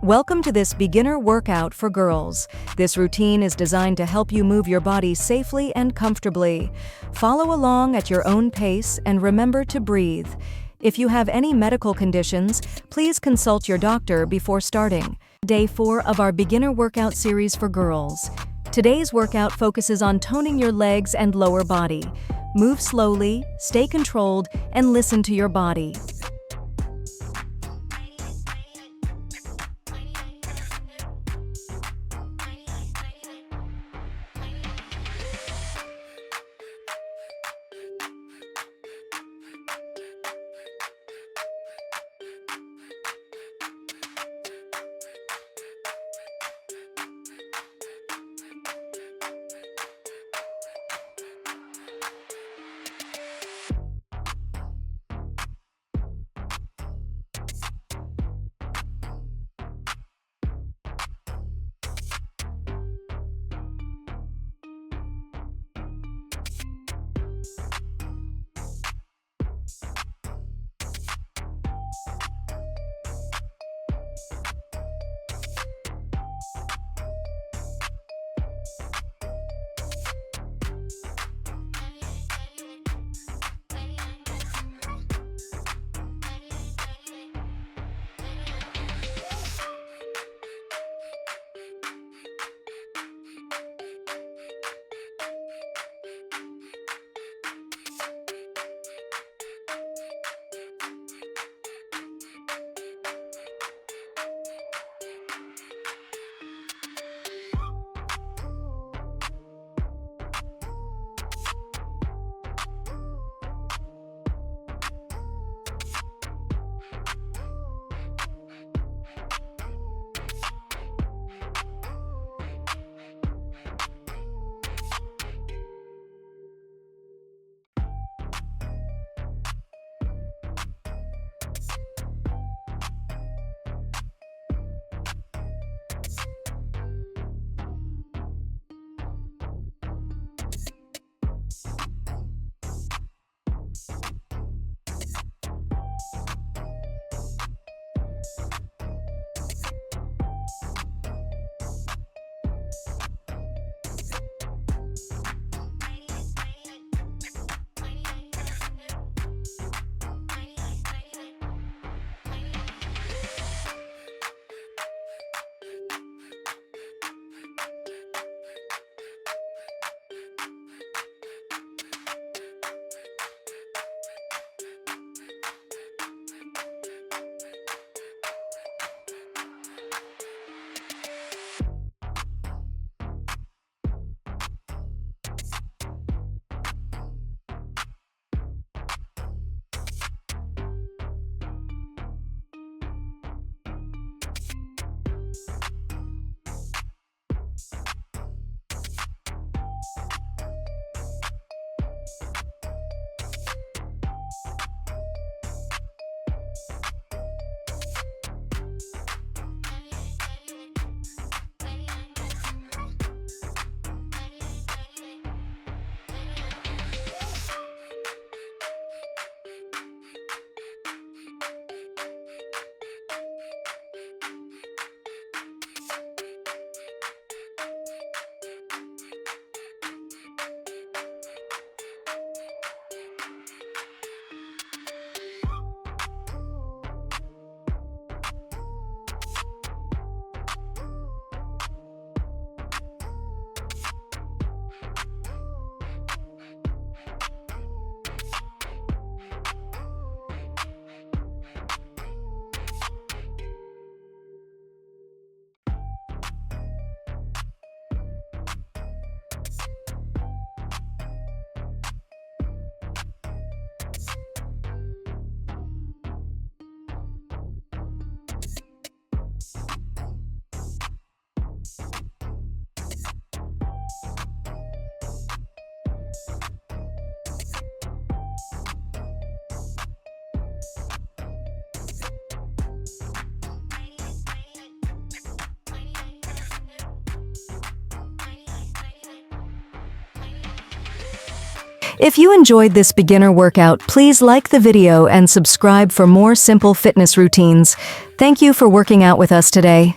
Welcome to this beginner workout for girls. This routine is designed to help you move your body safely and comfortably. Follow along at your own pace and remember to breathe. If you have any medical conditions, please consult your doctor before starting. Day 4 of our beginner workout series for girls. Today's workout focuses on toning your legs and lower body. Move slowly, stay controlled, and listen to your body. If you enjoyed this beginner workout, please like the video and subscribe for more simple fitness routines. Thank you for working out with us today.